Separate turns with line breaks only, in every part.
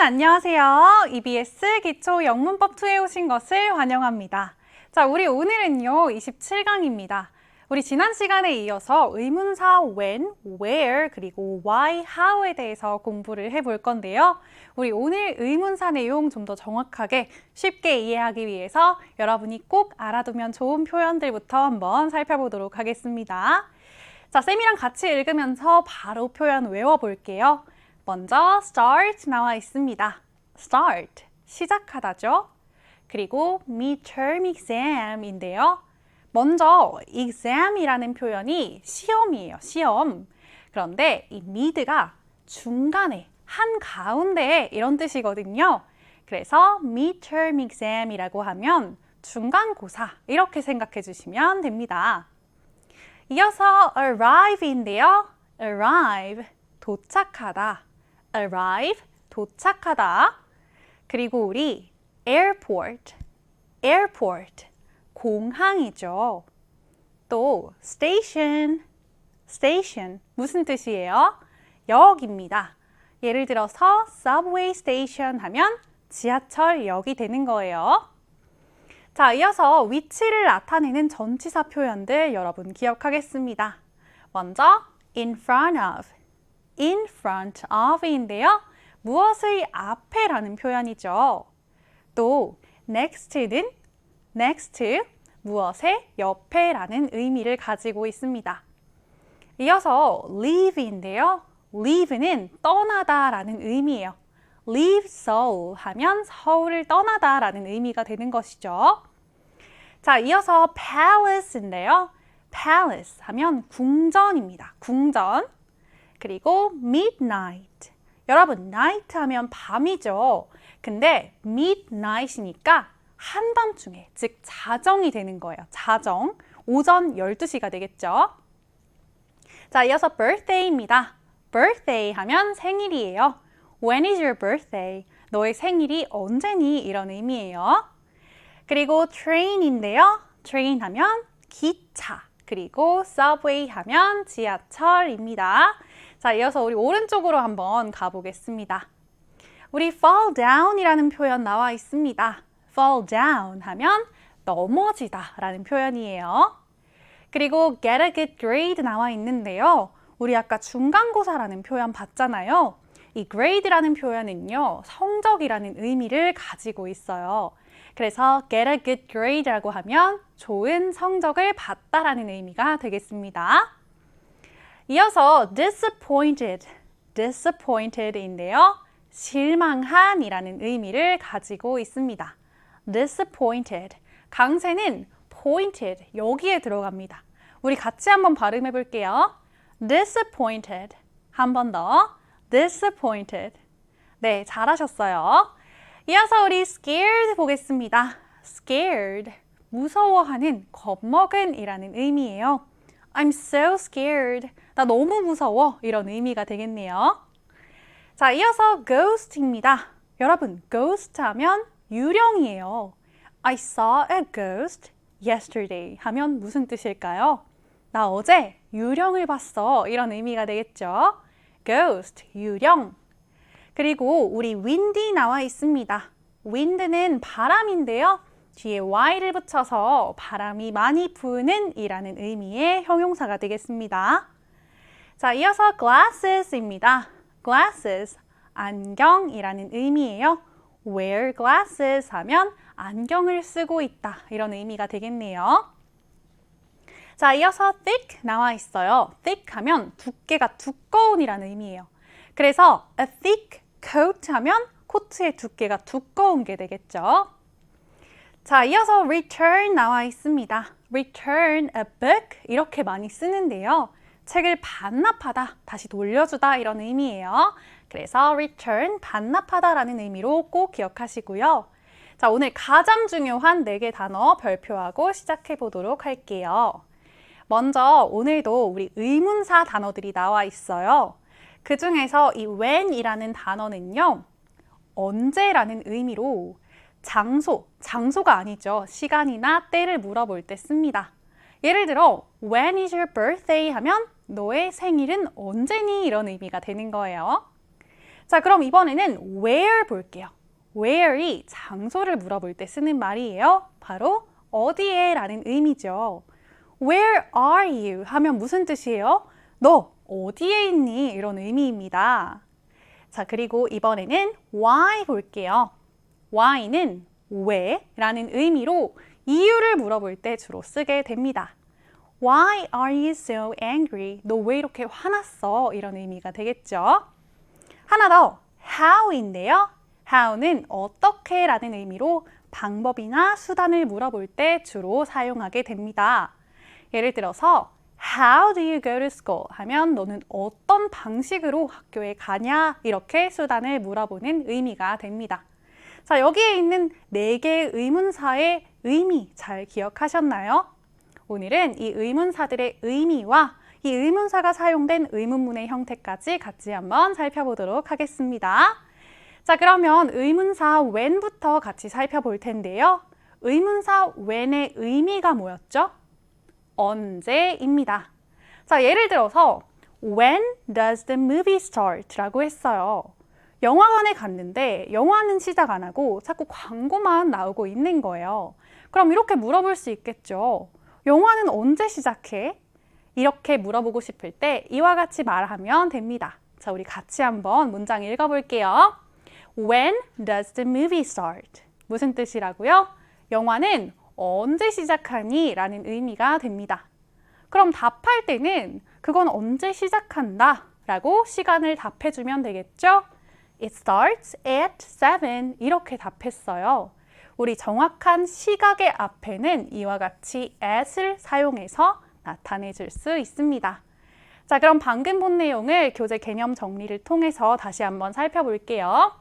안녕하세요. EBS 기초 영문법 2에 오신 것을 환영합니다. 자, 우리 오늘은요, 27강입니다. 우리 지난 시간에 이어서 의문사 when, where, 그리고 why, how에 대해서 공부를 해볼 건데요. 우리 오늘 의문사 내용 좀 더 정확하게 쉽게 이해하기 위해서 여러분이 꼭 알아두면 좋은 표현들부터 한번 살펴보도록 하겠습니다. 자, 쌤이랑 같이 읽으면서 바로 표현 외워볼게요. 먼저 start 나와 있습니다. start, 시작하다죠. 그리고 midterm exam인데요. 먼저 exam이라는 표현이 시험이에요. 시험. 그런데 이 mid가 중간에, 한가운데 이런 뜻이거든요. 그래서 midterm exam이라고 하면 중간고사 이렇게 생각해 주시면 됩니다. 이어서 arrive인데요. arrive, 도착하다. arrive, 도착하다. 그리고 우리 airport, airport, 공항이죠. 또 station, station, 무슨 뜻이에요? 역입니다. 예를 들어서 subway station 하면 지하철역이 되는 거예요. 자, 이어서 위치를 나타내는 전치사 표현들 여러분 기억하겠습니다. 먼저 in front of, in front of인데요. 무엇의 앞에라는 표현이죠. 또 next는 next, 무엇의 옆에라는 의미를 가지고 있습니다. 이어서 leave인데요. leave는 떠나다라는 의미예요. leave Seoul 하면 서울을 떠나다라는 의미가 되는 것이죠. 자, 이어서 palace인데요. palace 하면 궁전입니다. 궁전. 그리고 midnight. 여러분, night 하면 밤이죠. 근데 midnight이니까 한밤중에, 즉 자정이 되는 거예요. 자정. 오전 12시가 되겠죠. 자, 이어서 birthday입니다. birthday 하면 생일이에요. When is your birthday? 너의 생일이 언제니? 이런 의미예요. 그리고 train인데요. train 하면 기차. 그리고 subway 하면 지하철입니다. 자, 이어서 우리 오른쪽으로 한번 가보겠습니다. 우리 fall down이라는 표현 나와 있습니다. fall down 하면 넘어지다 라는 표현이에요. 그리고 get a good grade 나와 있는데요. 우리 아까 중간고사라는 표현 봤잖아요. 이 grade라는 표현은요, 성적이라는 의미를 가지고 있어요. 그래서 get a good grade라고 하면 좋은 성적을 받다라는 의미가 되겠습니다. 이어서 disappointed, disappointed인데요. 실망한이라는 의미를 가지고 있습니다. disappointed, 강세는 pointed, 여기에 들어갑니다. 우리 같이 한번 발음해 볼게요. disappointed, 한 번 더. disappointed. 네, 잘하셨어요. 이어서 우리 scared 보겠습니다. scared, 무서워하는, 겁먹은 이라는 의미예요. I'm so scared. 나 너무 무서워. 이런 의미가 되겠네요. 자, 이어서 ghost입니다. 여러분, ghost 하면 유령이에요. I saw a ghost yesterday 하면 무슨 뜻일까요? 나 어제 유령을 봤어. 이런 의미가 되겠죠. ghost, 유령. 그리고 우리 windy 나와 있습니다. wind는 바람인데요. 뒤에 y를 붙여서 바람이 많이 부는 이라는 의미의 형용사가 되겠습니다. 자, 이어서 glasses입니다. glasses, 안경이라는 의미예요. wear glasses 하면 안경을 쓰고 있다. 이런 의미가 되겠네요. 자, 이어서 thick 나와 있어요. thick 하면 두께가 두꺼운이라는 의미예요. 그래서 a thick coat 하면 코트의 두께가 두꺼운 게 되겠죠. 자, 이어서 return 나와 있습니다. return a book 이렇게 많이 쓰는데요. 책을 반납하다, 다시 돌려주다 이런 의미예요. 그래서 return, 반납하다라는 의미로 꼭 기억하시고요. 자, 오늘 가장 중요한 4개 단어 발표하고 시작해 보도록 할게요. 먼저 오늘도 우리 의문사 단어들이 나와 있어요. 그 중에서 이 when이라는 단어는요, 언제라는 의미로 장소가 아니죠. 시간이나 때를 물어볼 때 씁니다. 예를 들어 When is your birthday 하면 너의 생일은 언제니? 이런 의미가 되는 거예요. 자, 그럼 이번에는 where 볼게요. where이 장소를 물어볼 때 쓰는 말이에요. 바로 어디에 라는 의미죠. Where are you? 하면 무슨 뜻이에요? 너 어디에 있니? 이런 의미입니다. 자, 그리고 이번에는 why 볼게요. why는 왜? 라는 의미로 이유를 물어볼 때 주로 쓰게 됩니다. Why are you so angry? 너 왜 이렇게 화났어? 이런 의미가 되겠죠. 하나 더, how인데요. how는 어떻게 라는 의미로 방법이나 수단을 물어볼 때 주로 사용하게 됩니다. 예를 들어서 How do you go to school? 하면 너는 어떤 방식으로 학교에 가냐? 이렇게 수단을 물어보는 의미가 됩니다. 자, 여기에 있는 4개의 의문사의 의미 잘 기억하셨나요? 오늘은 이 의문사들의 의미와 이 의문사가 사용된 의문문의 형태까지 같이 한번 살펴보도록 하겠습니다. 자, 그러면 의문사 when부터 같이 살펴볼 텐데요. 의문사 when의 의미가 뭐였죠? 언제입니다. 자, 예를 들어서 When does the movie start? 라고 했어요. 영화관에 갔는데 영화는 시작 안 하고 자꾸 광고만 나오고 있는 거예요. 그럼 이렇게 물어볼 수 있겠죠. 영화는 언제 시작해? 이렇게 물어보고 싶을 때 이와 같이 말하면 됩니다. 자, 우리 같이 한번 문장 읽어볼게요. When does the movie start? 무슨 뜻이라고요? 영화는 언제 시작하니? 라는 의미가 됩니다. 그럼 답할 때는 그건 언제 시작한다? 라고 시간을 답해주면 되겠죠? It starts at 7 이렇게 답했어요. 우리 정확한 시각의 앞에는 이와 같이 at을 사용해서 나타내 줄 수 있습니다. 자, 그럼 방금 본 내용을 교재 개념 정리를 통해서 다시 한번 살펴볼게요.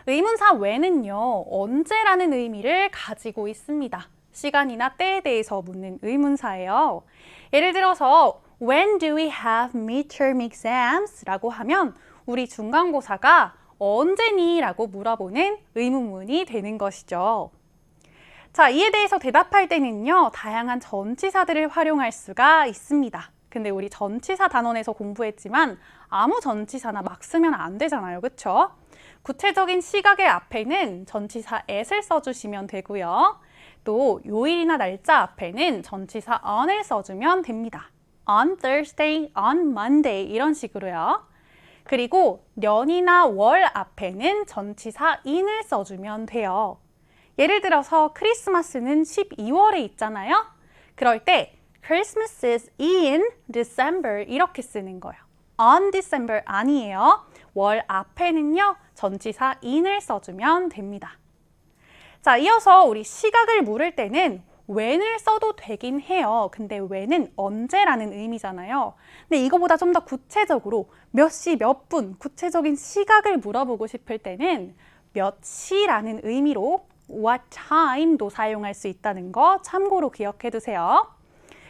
의문사 when은요, 언제라는 의미를 가지고 있습니다. 시간이나 때에 대해서 묻는 의문사예요. 예를 들어서 When do we have midterm exams? 라고 하면 우리 중간고사가 언제니? 라고 물어보는 의문문이 되는 것이죠. 자, 이에 대해서 대답할 때는요, 다양한 전치사들을 활용할 수가 있습니다. 근데 우리 전치사 단원에서 공부했지만 아무 전치사나 막 쓰면 안 되잖아요. 그쵸? 구체적인 시각의 앞에는 전치사 at을 써주시면 되고요. 또 요일이나 날짜 앞에는 전치사 on을 써주면 됩니다. On Thursday, on Monday 이런 식으로요. 그리고 년이나 월 앞에는 전치사 in을 써주면 돼요. 예를 들어서 크리스마스는 12월에 있잖아요. 그럴 때 Christmas is in December 이렇게 쓰는 거예요. On December 아니에요. 월 앞에는요, 전치사 in을 써주면 됩니다. 자, 이어서 우리 시각을 물을 때는 when을 써도 되긴 해요. 근데 when은 언제라는 의미잖아요. 근데 이거보다 좀 더 구체적으로 몇 시, 몇 분, 구체적인 시각을 물어보고 싶을 때는 몇 시라는 의미로 what time도 사용할 수 있다는 거 참고로 기억해 두세요.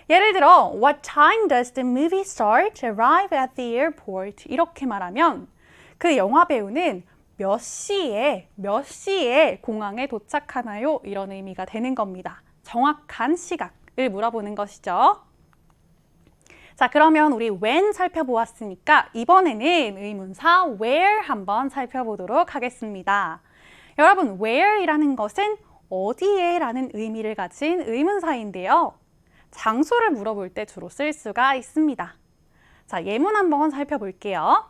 예를 들어 What time does the movie start? Arrive at the airport. 이렇게 말하면 그 영화 배우는 몇 시에 공항에 도착하나요? 이런 의미가 되는 겁니다. 정확한 시각을 물어보는 것이죠. 자, 그러면 우리 when 살펴보았으니까 이번에는 의문사 where 한번 살펴보도록 하겠습니다. 여러분, where이라는 것은 어디에 라는 의미를 가진 의문사인데요. 장소를 물어볼 때 주로 쓸 수가 있습니다. 자, 예문 한번 살펴볼게요.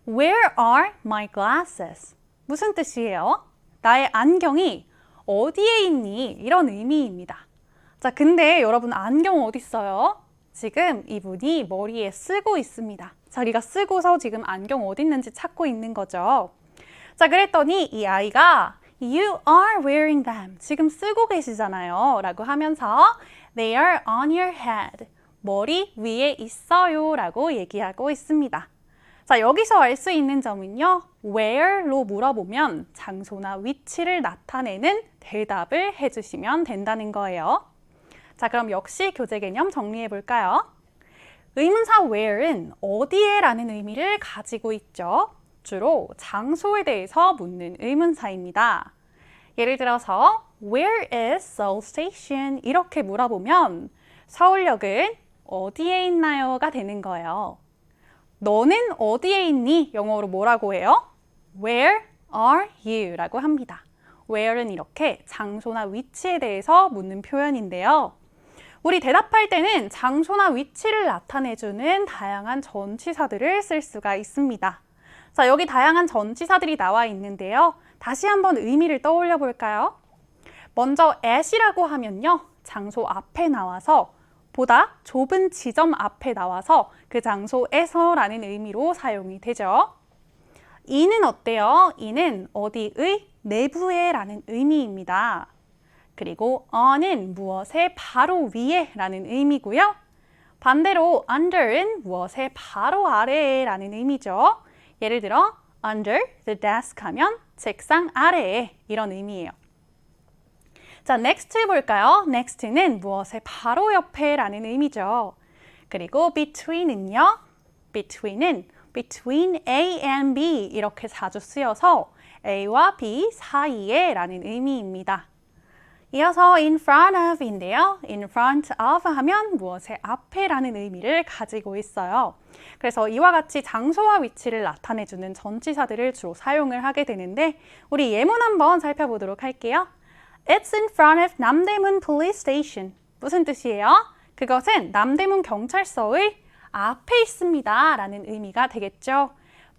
Where are my glasses? 무슨 뜻이에요? 나의 안경이 어디에 있니? 이런 의미입니다. 자, 근데 여러분 안경 어디 있어요? 지금 이분이 머리에 쓰고 있습니다. 자기가 쓰고서 지금 안경 어디 있는지 찾고 있는 거죠. 자, 그랬더니 이 아이가 You are wearing them. 지금 쓰고 계시잖아요. 라고 하면서 They are on your head. 머리 위에 있어요. 라고 얘기하고 있습니다. 자, 여기서 알 수 있는 점은요. where로 물어보면 장소나 위치를 나타내는 대답을 해주시면 된다는 거예요. 자, 그럼 역시 교재 개념 정리해 볼까요? 의문사 where은 어디에 라는 의미를 가지고 있죠. 주로 장소에 대해서 묻는 의문사입니다. 예를 들어서 Where is Seoul Station? 이렇게 물어보면 서울역은 어디에 있나요?가 되는 거예요. 너는 어디에 있니? 영어로 뭐라고 해요? Where are you? 라고 합니다. Where는 이렇게 장소나 위치에 대해서 묻는 표현인데요. 우리 대답할 때는 장소나 위치를 나타내주는 다양한 전치사들을 쓸 수가 있습니다. 자, 여기 다양한 전치사들이 나와 있는데요. 다시 한번 의미를 떠올려 볼까요? 먼저 at이라고 하면요. 장소 앞에 나와서 보다 좁은 지점 앞에 나와서 그 장소에서 라는 의미로 사용이 되죠. in은 어때요? in은 어디의 내부에 라는 의미입니다. 그리고 on은 무엇의 바로 위에 라는 의미고요. 반대로 under은 무엇의 바로 아래에 라는 의미죠. 예를 들어 under the desk 하면 책상 아래에 이런 의미예요. 자, next 볼까요? next는 무엇의 바로 옆에 라는 의미죠. 그리고 between은요. between은 between A and B 이렇게 자주 쓰여서 A와 B 사이에 라는 의미입니다. 이어서 in front of인데요. in front of 하면 무엇의 앞에 라는 의미를 가지고 있어요. 그래서 이와 같이 장소와 위치를 나타내주는 전치사들을 주로 사용을 하게 되는데 우리 예문 한번 살펴보도록 할게요. It's in front of 남대문 Police Station. 무슨 뜻이에요? 그것은 남대문 경찰서의 앞에 있습니다 라는 의미가 되겠죠.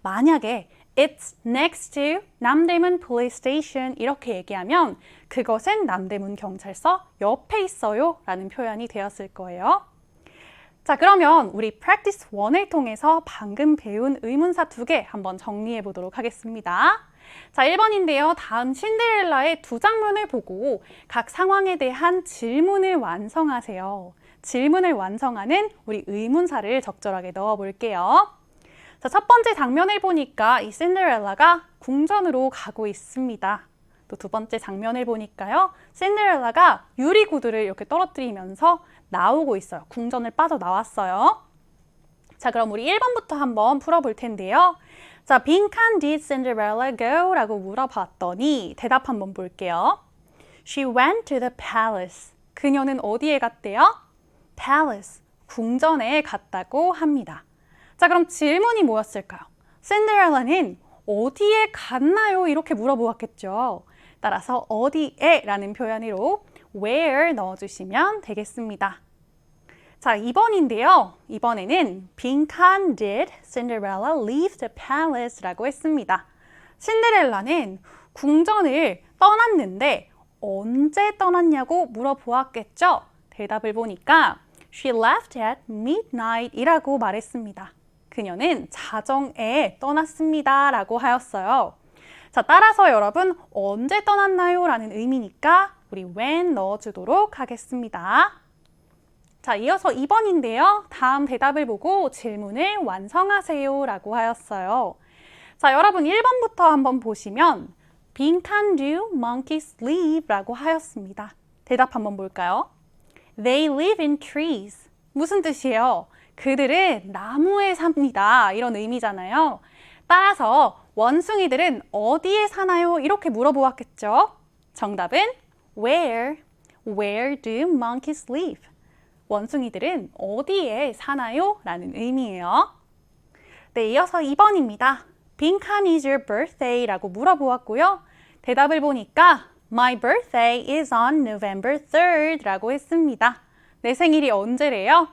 만약에 It's next to 남대문 Police Station 이렇게 얘기하면 그것은 남대문 경찰서 옆에 있어요 라는 표현이 되었을 거예요. 자, 그러면 우리 Practice 1을 통해서 방금 배운 의문사 2개 한번 정리해 보도록 하겠습니다. 자, 1번인데요. 다음 신데렐라의 두 장면을 보고 각 상황에 대한 질문을 완성하세요. 질문을 완성하는 우리 의문사를 적절하게 넣어 볼게요. 자, 첫 번째 장면을 보니까 이 신데렐라가 궁전으로 가고 있습니다. 또 두 번째 장면을 보니까요. 신데렐라가 유리구두를 이렇게 떨어뜨리면서 나오고 있어요. 궁전을 빠져나왔어요. 자, 그럼 우리 1번부터 한번 풀어볼 텐데요. 자, 빈칸 did Cinderella go? 라고 물어봤더니 대답 한번 볼게요. She went to the palace. 그녀는 어디에 갔대요? Palace, 궁전에 갔다고 합니다. 자, 그럼 질문이 뭐였을까요? 신데렐라는 어디에 갔나요? 이렇게 물어보았겠죠. 따라서 어디에 라는 표현으로 where 넣어주시면 되겠습니다. 자, 2번인데요. 이번에는 빈칸 did Cinderella leave the palace? 라고 했습니다. 신데렐라는 궁전을 떠났는데 언제 떠났냐고 물어보았겠죠. 대답을 보니까 She left at midnight 이라고 말했습니다. 그녀는 자정에 떠났습니다 라고 하였어요. 자, 따라서 여러분 언제 떠났나요? 라는 의미니까 우리 when 넣어주도록 하겠습니다. 자, 이어서 2번인데요. 다음 대답을 보고 질문을 완성하세요 라고 하였어요. 자, 여러분 1번부터 한번 보시면 빈칸 do monkeys live 라고 하였습니다. 대답 한번 볼까요? They live in trees. 무슨 뜻이에요? 그들은 나무에 삽니다. 이런 의미잖아요. 따라서 원숭이들은 어디에 사나요? 이렇게 물어보았겠죠. 정답은 where. Where do monkeys live? 원숭이들은 어디에 사나요? 라는 의미예요. 네, 이어서 2번입니다. 빈칸 is your birthday? 라고 물어보았고요. 대답을 보니까 My birthday is on November 3rd 라고 했습니다. 내 생일이 언제래요?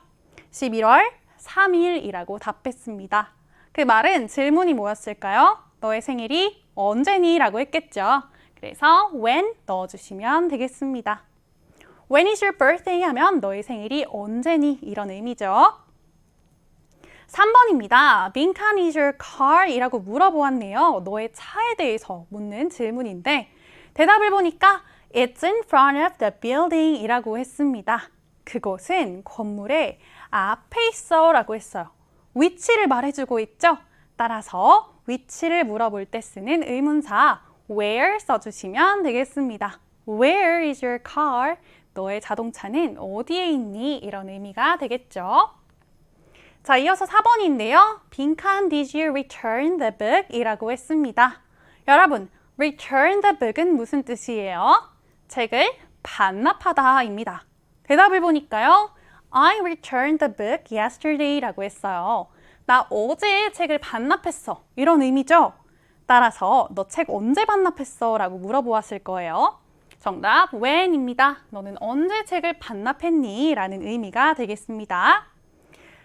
11월 3일이라고 답했습니다. 그 말은 질문이 뭐였을까요? 너의 생일이 언제니? 라고 했겠죠. 그래서 when 넣어주시면 되겠습니다. When is your birthday? 하면 너의 생일이 언제니? 이런 의미죠. 3번입니다. 빈칸 is your car? 이라고 물어보았네요. 너의 차에 대해서 묻는 질문인데 대답을 보니까 It's in front of the building 이라고 했습니다. 그것은 건물의 앞에 있어 라고 했어요. 위치를 말해주고 있죠? 따라서 위치를 물어볼 때 쓰는 의문사 where 써주시면 되겠습니다. Where is your car? 너의 자동차는 어디에 있니? 이런 의미가 되겠죠. 자, 이어서 4번인데요. 빈칸 did you return the book? 이라고 했습니다. 여러분, return the book은 무슨 뜻이에요? 책을 반납하다 입니다. 대답을 보니까요. I returned the book yesterday 라고 했어요. 나 어제 책을 반납했어. 이런 의미죠. 따라서 너 책 언제 반납했어? 라고 물어보았을 거예요. 정답 when입니다. 너는 언제 책을 반납했니? 라는 의미가 되겠습니다.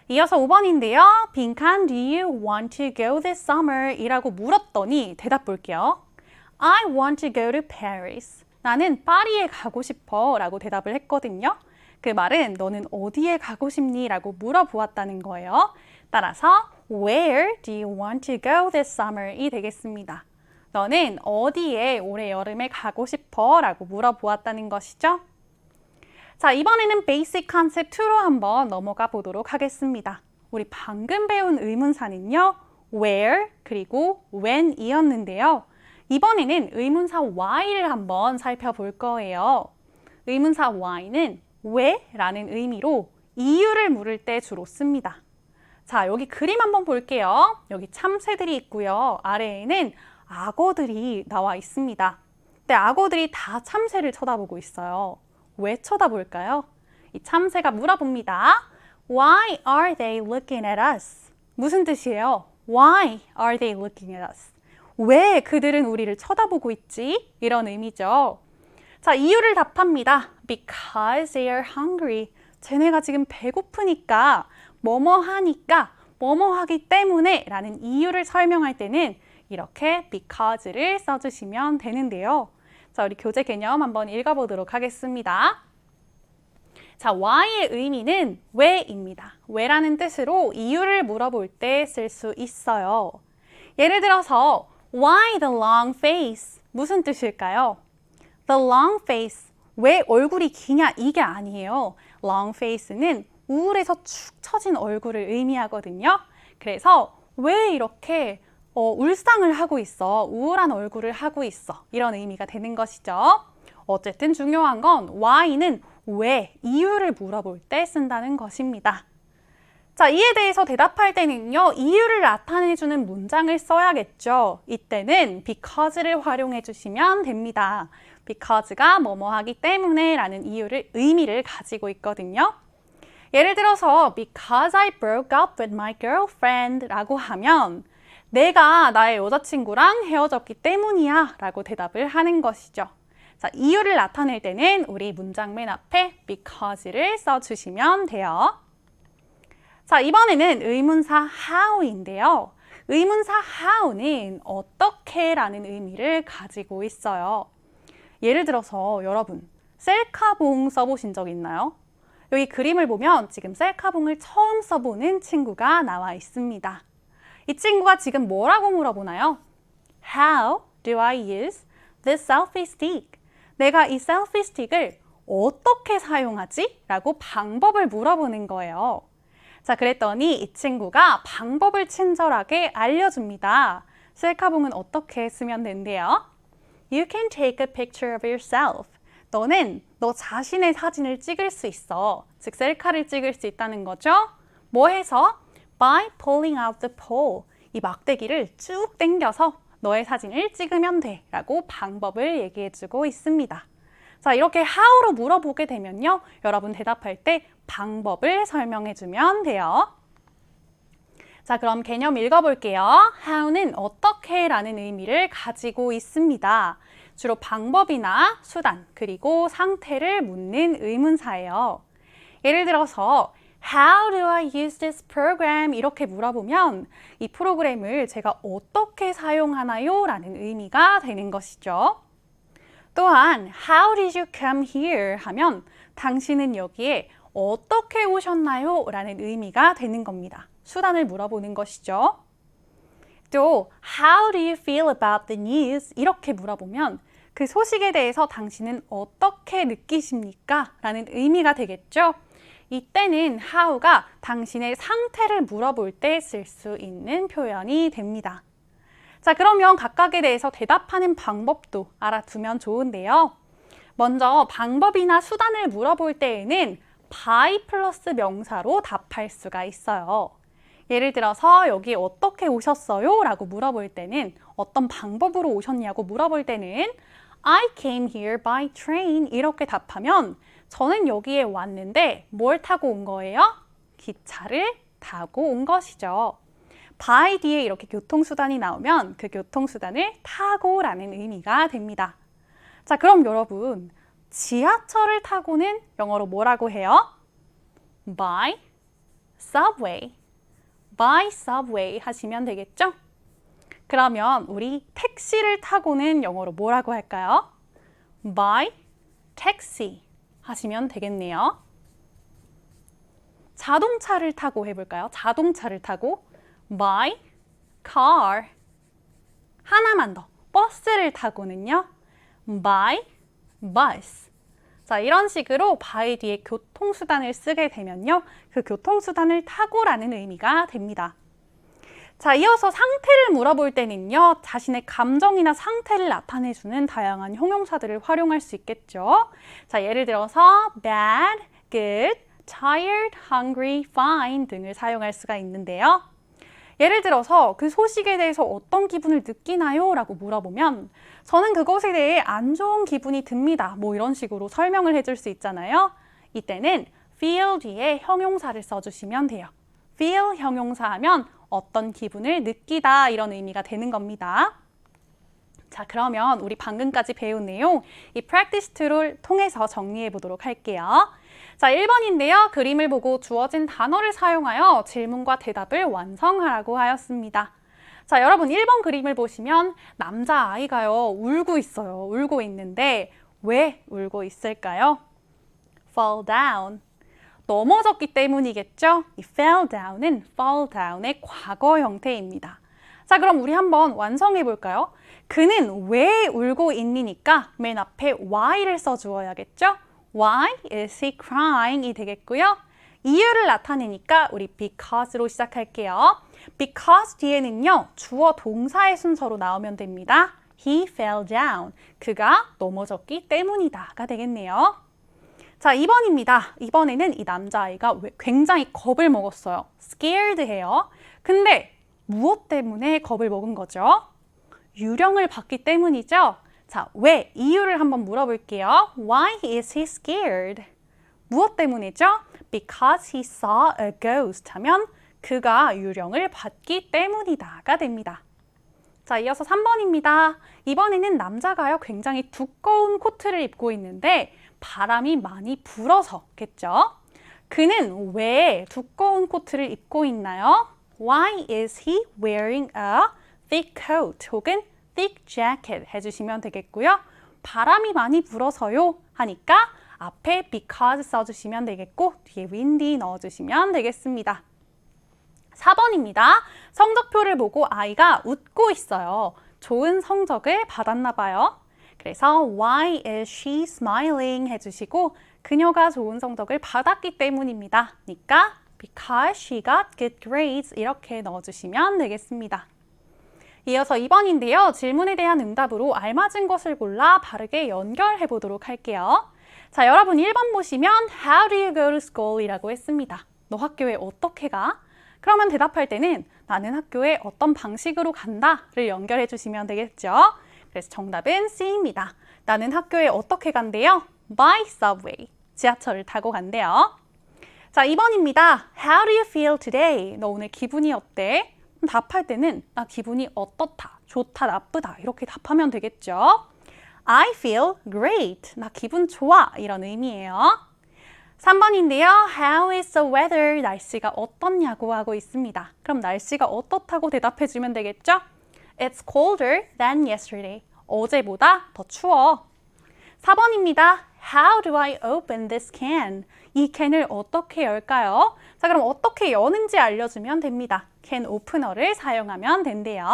이어서 5번인데요. 빈칸 Do you want to go this summer? 이라고 물었더니 대답 볼게요. I want to go to Paris. 나는 파리에 가고 싶어 라고 대답을 했거든요. 그 말은 너는 어디에 가고 싶니? 라고 물어보았다는 거예요. 따라서 Where do you want to go this summer? 이 되겠습니다. 너는 어디에 올해 여름에 가고 싶어? 라고 물어보았다는 것이죠. 자, 이번에는 Basic Concept 2로 한번 넘어가 보도록 하겠습니다. 우리 방금 배운 의문사는요. Where 그리고 when 이었는데요. 이번에는 의문사 why를 한번 살펴볼 거예요. 의문사 why는 왜? 라는 의미로 이유를 물을 때 주로 씁니다. 자, 여기 그림 한번 볼게요. 여기 참새들이 있고요. 아래에는 악어들이 나와 있습니다. 근데 악어들이 다 참새를 쳐다보고 있어요. 왜 쳐다볼까요? 이 참새가 물어봅니다. Why are they looking at us? 무슨 뜻이에요? Why are they looking at us? 왜 그들은 우리를 쳐다보고 있지? 이런 의미죠. 자, 이유를 답합니다. Because they are hungry. 쟤네가 지금 배고프니까, 뭐뭐 하니까, 뭐뭐 하기 때문에 라는 이유를 설명할 때는 이렇게 because를 써주시면 되는데요. 자, 우리 교재 개념 한번 읽어보도록 하겠습니다. 자, why의 의미는 왜입니다. 왜라는 뜻으로 이유를 물어볼 때 쓸 수 있어요. 예를 들어서 Why the long face? 무슨 뜻일까요? The long face. 왜 얼굴이 기냐? 이게 아니에요. Long face는 우울해서 축 처진 얼굴을 의미하거든요. 그래서 왜 이렇게 울상을 하고 있어? 우울한 얼굴을 하고 있어. 이런 의미가 되는 것이죠. 어쨌든 중요한 건 why는 왜, 이유를 물어볼 때 쓴다는 것입니다. 자, 이에 대해서 대답할 때는요, 이유를 나타내주는 문장을 써야겠죠. 이때는 because를 활용해 주시면 됩니다. because가 뭐뭐 하기 때문에 라는 의미를 가지고 있거든요. 예를 들어서 because I broke up with my girlfriend 라고 하면 내가 나의 여자친구랑 헤어졌기 때문이야 라고 대답을 하는 것이죠. 자, 이유를 나타낼 때는 우리 문장 맨 앞에 because를 써주시면 돼요. 자, 이번에는 의문사 how인데요. 의문사 how는 어떻게 라는 의미를 가지고 있어요. 예를 들어서 여러분, 셀카봉 써보신 적 있나요? 여기 그림을 보면 지금 셀카봉을 처음 써보는 친구가 나와 있습니다. 이 친구가 지금 뭐라고 물어보나요? How do I use this selfie stick? 내가 이 셀피 스틱을 어떻게 사용하지? 라고 방법을 물어보는 거예요. 자, 그랬더니 이 친구가 방법을 친절하게 알려줍니다. 셀카봉은 어떻게 쓰면 된대요? You can take a picture of yourself. 너는 너 자신의 사진을 찍을 수 있어. 즉, 셀카를 찍을 수 있다는 거죠. 뭐 해서? By pulling out the pole. 이 막대기를 쭉 당겨서 너의 사진을 찍으면 돼. 라고 방법을 얘기해주고 있습니다. 자, 이렇게 how로 물어보게 되면요. 여러분 대답할 때 방법을 설명해주면 돼요. 자, 그럼 개념 읽어볼게요. how는 어떻게 라는 의미를 가지고 있습니다. 주로 방법이나 수단, 그리고 상태를 묻는 의문사예요. 예를 들어서 How do I use this program? 이렇게 물어보면 이 프로그램을 제가 어떻게 사용하나요? 라는 의미가 되는 것이죠. 또한 How did you come here? 하면 당신은 여기에 어떻게 오셨나요? 라는 의미가 되는 겁니다. 수단을 물어보는 것이죠. 또 How do you feel about the news? 이렇게 물어보면 그 소식에 대해서 당신은 어떻게 느끼십니까? 라는 의미가 되겠죠. 이때는 how가 당신의 상태를 물어볼 때 쓸 수 있는 표현이 됩니다. 자, 그러면 각각에 대해서 대답하는 방법도 알아두면 좋은데요. 먼저 방법이나 수단을 물어볼 때에는 by 플러스 명사로 답할 수가 있어요. 예를 들어서 여기 어떻게 오셨어요? 라고 물어볼 때는 어떤 방법으로 오셨냐고 물어볼 때는 I came here by train 이렇게 답하면 저는 여기에 왔는데 뭘 타고 온 거예요? 기차를 타고 온 것이죠. by 뒤에 이렇게 교통수단이 나오면 그 교통수단을 타고라는 의미가 됩니다. 자, 그럼 여러분, 지하철을 타고는 영어로 뭐라고 해요? by subway. by subway 하시면 되겠죠? 그러면 우리 택시를 타고는 영어로 뭐라고 할까요? by taxi 하시면 되겠네요. 자동차를 타고 해볼까요? 자동차를 타고 by car. 하나만 더. 버스를 타고는요. by bus. 자, 이런 식으로 by 뒤에 교통수단을 쓰게 되면요. 그 교통수단을 타고라는 의미가 됩니다. 자, 이어서 상태를 물어볼 때는요. 자신의 감정이나 상태를 나타내주는 다양한 형용사들을 활용할 수 있겠죠. 자, 예를 들어서 bad, good, tired, hungry, fine 등을 사용할 수가 있는데요. 예를 들어서 그 소식에 대해서 어떤 기분을 느끼나요? 라고 물어보면 저는 그것에 대해 안 좋은 기분이 듭니다. 뭐 이런 식으로 설명을 해줄 수 있잖아요. 이때는 feel 뒤에 형용사를 써주시면 돼요. feel 형용사 하면 어떤 기분을 느끼다 이런 의미가 되는 겁니다. 자, 그러면 우리 방금까지 배운 내용 이 practice 2를 통해서 정리해 보도록 할게요. 자, 1번인데요. 그림을 보고 주어진 단어를 사용하여 질문과 대답을 완성하라고 하였습니다. 자, 여러분 1번 그림을 보시면 남자아이가요. 울고 있어요. 울고 있는데 왜 울고 있을까요? fall down. 넘어졌기 때문이겠죠? 이 fell down은 fall down의 과거 형태입니다. 자, 그럼 우리 한번 완성해 볼까요? 그는 왜 울고 있니니까 맨 앞에 why를 써주어야겠죠? Why is he crying? 이 되겠고요. 이유를 나타내니까 우리 because로 시작할게요. because 뒤에는요. 주어 동사의 순서로 나오면 됩니다. He fell down. 그가 넘어졌기 때문이다가 되겠네요. 자, 2번입니다. 이번에는 이 남자아이가 굉장히 겁을 먹었어요. scared 해요. 근데 무엇 때문에 겁을 먹은 거죠? 유령을 봤기 때문이죠. 자, 왜? 이유를 한번 물어볼게요. Why is he scared? 무엇 때문이죠? Because he saw a ghost 하면 그가 유령을 봤기 때문이다가 됩니다. 자, 이어서 3번입니다. 이번에는 남자가요, 굉장히 두꺼운 코트를 입고 있는데 바람이 많이 불어서겠죠? 그는 왜 두꺼운 코트를 입고 있나요? Why is he wearing a thick coat? 혹은 thick jacket 해주시면 되겠고요. 바람이 많이 불어서요 하니까 앞에 because 써주시면 되겠고 뒤에 windy 넣어주시면 되겠습니다. 4번입니다. 성적표를 보고 아이가 웃고 있어요. 좋은 성적을 받았나 봐요. 그래서 why is she smiling 해주시고 그녀가 좋은 성적을 받았기 때문입니다. 그러니까 because she got good grades 이렇게 넣어주시면 되겠습니다. 이어서 2번인데요. 질문에 대한 응답으로 알맞은 것을 골라 바르게 연결해 보도록 할게요. 자, 여러분 1번 보시면 How do you go to school? 이라고 했습니다. 너 학교에 어떻게 가? 그러면 대답할 때는 나는 학교에 어떤 방식으로 간다를 연결해 주시면 되겠죠. 그래서 정답은 C입니다. 나는 학교에 어떻게 간대요? By subway. 지하철을 타고 간대요. 자, 2번입니다. How do you feel today? 너 오늘 기분이 어때? 답할 때는 나 기분이 어떻다, 좋다, 나쁘다 이렇게 답하면 되겠죠. I feel great. 나 기분 좋아. 이런 의미예요. 3번인데요. How is the weather? 날씨가 어떻냐고 하고 있습니다. 그럼 날씨가 어떻다고 대답해주면 되겠죠? It's colder than yesterday. 어제보다 더 추워. 4번입니다. How do I open this can? 이 캔을 어떻게 열까요? 자, 그럼 어떻게 여는지 알려주면 됩니다. 캔 오프너를 사용하면 된대요.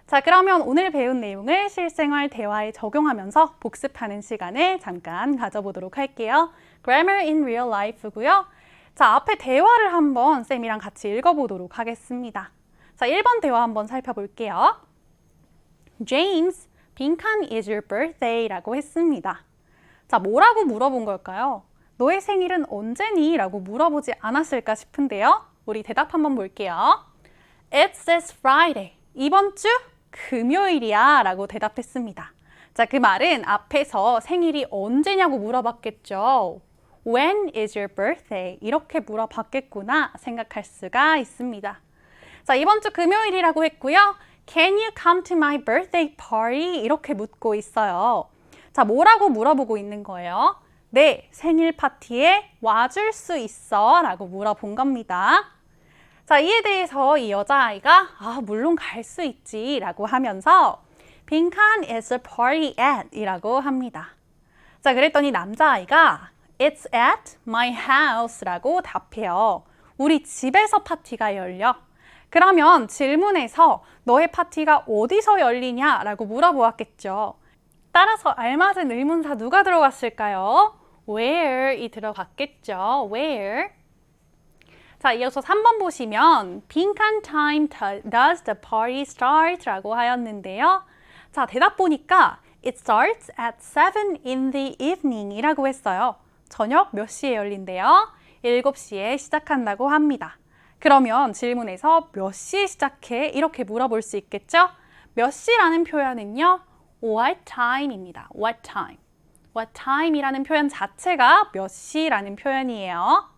자, 그러면 오늘 배운 내용을 실생활 대화에 적용하면서 복습하는 시간을 잠깐 가져보도록 할게요. Grammar in real life고요. 자, 앞에 대화를 한번 쌤이랑 같이 읽어보도록 하겠습니다. 자, 1번 대화 한번 살펴볼게요. James, 빈칸 is your birthday? 라고 했습니다. 자, 뭐라고 물어본 걸까요? 너의 생일은 언제니? 라고 물어보지 않았을까 싶은데요. 우리 대답 한번 볼게요. It's this Friday. 이번 주 금요일이야 라고 대답했습니다. 자, 그 말은 앞에서 생일이 언제냐고 물어봤겠죠. When is your birthday? 이렇게 물어봤겠구나 생각할 수가 있습니다. 자, 이번 주 금요일이라고 했고요. Can you come to my birthday party? 이렇게 묻고 있어요. 자, 뭐라고 물어보고 있는 거예요? 네, 생일 파티에 와줄 수 있어? 라고 물어본 겁니다. 자, 이에 대해서 이 여자아이가 물론 갈 수 있지 라고 하면서 빈칸 is a party at 이라고 합니다. 자, 그랬더니 남자아이가 It's at my house 라고 답해요. 우리 집에서 파티가 열려. 그러면 질문에서 너의 파티가 어디서 열리냐 라고 물어보았겠죠. 따라서 알맞은 의문사 누가 들어갔을까요? Where이 들어갔겠죠. Where. 자, 이어서 3번 보시면 빈칸 time does the party start? 라고 하였는데요. 자, 대답 보니까 It starts at 7 in the evening 이라고 했어요. 저녁 몇 시에 열린대요? 7시에 시작한다고 합니다. 그러면 질문에서 몇 시에 시작해? 이렇게 물어볼 수 있겠죠? 몇 시라는 표현은요. What time입니다. What time. What time이라는 표현 자체가 몇 시라는 표현이에요.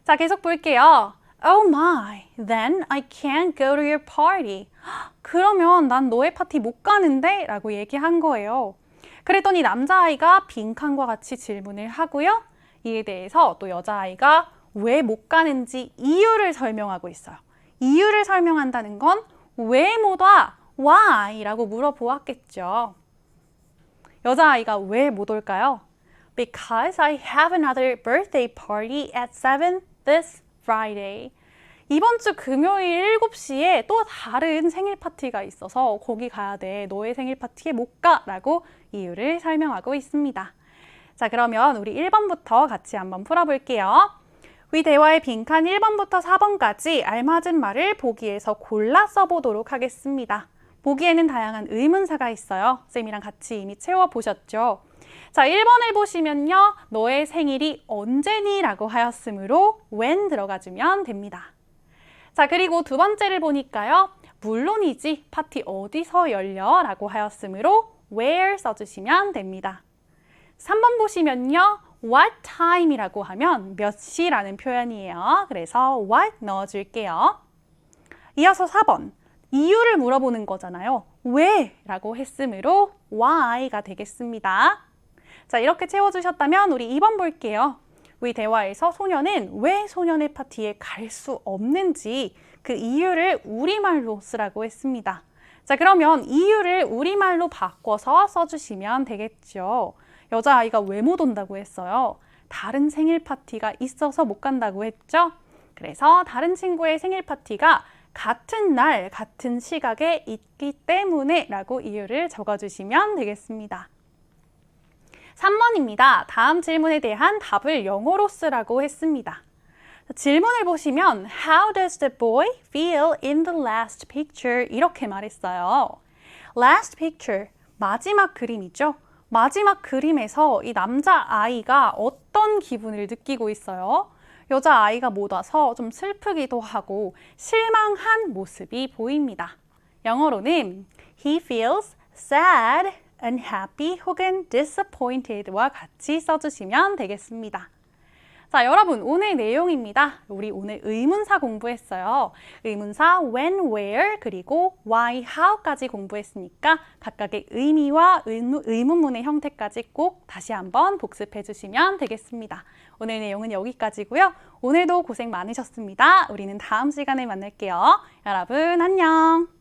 자, 계속 볼게요. Oh my, then I can't go to your party. 그러면 난 너의 파티 못 가는데? 라고 얘기한 거예요. 그랬더니 남자아이가 빈칸과 같이 질문을 하고요. 이에 대해서 또 여자아이가 왜 못 가는지 이유를 설명하고 있어요. 이유를 설명한다는 건 왜 못 와? Why? 라고 물어보았겠죠. 여자아이가 왜 못 올까요? Because I have another birthday party at 7 this Friday. 이번 주 금요일 7시에 또 다른 생일 파티가 있어서 거기 가야 돼. 너의 생일 파티에 못 가. 라고 이유를 설명하고 있습니다. 자, 그러면 우리 1번부터 같이 한번 풀어볼게요. 위 대화의 빈칸 1번부터 4번까지 알맞은 말을 보기에서 골라 써보도록 하겠습니다. 보기에는 다양한 의문사가 있어요. 쌤이랑 같이 이미 채워보셨죠? 자, 1번을 보시면요. 너의 생일이 언제니? 라고 하였으므로 when 들어가주면 됩니다. 자, 그리고 두 번째를 보니까요. 물론이지, 파티 어디서 열려? 라고 하였으므로 where 써주시면 됩니다. 3번 보시면요. what time 이라고 하면 몇 시라는 표현이에요. 그래서 what 넣어줄게요. 이어서 4번. 이유를 물어보는 거잖아요. 왜? 라고 했으므로 why가 되겠습니다. 자, 이렇게 채워주셨다면 우리 2번 볼게요. 우리 대화에서 소녀는 왜 소년의 파티에 갈 수 없는지 그 이유를 우리말로 쓰라고 했습니다. 자, 그러면 이유를 우리말로 바꿔서 써주시면 되겠죠. 여자아이가 왜 못 온다고 했어요? 다른 생일 파티가 있어서 못 간다고 했죠? 그래서 다른 친구의 생일 파티가 같은 날, 같은 시각에 있기 때문에 라고 이유를 적어주시면 되겠습니다. 3번입니다. 다음 질문에 대한 답을 영어로 쓰라고 했습니다. 질문을 보시면 How does the boy feel in the last picture? 이렇게 말했어요. Last picture, 마지막 그림이죠. 마지막 그림에서 이 남자아이가 어떤 기분을 느끼고 있어요? 여자아이가 못 와서 좀 슬프기도 하고 실망한 모습이 보입니다. 영어로는 He feels sad, unhappy 혹은 disappointed와 같이 써주시면 되겠습니다. 자, 여러분 오늘 내용입니다. 우리 오늘 의문사 공부했어요. 의문사 when, where, 그리고 why, how까지 공부했으니까 각각의 의미와 의문문의 형태까지 꼭 다시 한번 복습해 주시면 되겠습니다. 오늘 내용은 여기까지고요. 오늘도 고생 많으셨습니다. 우리는 다음 시간에 만날게요. 여러분 안녕.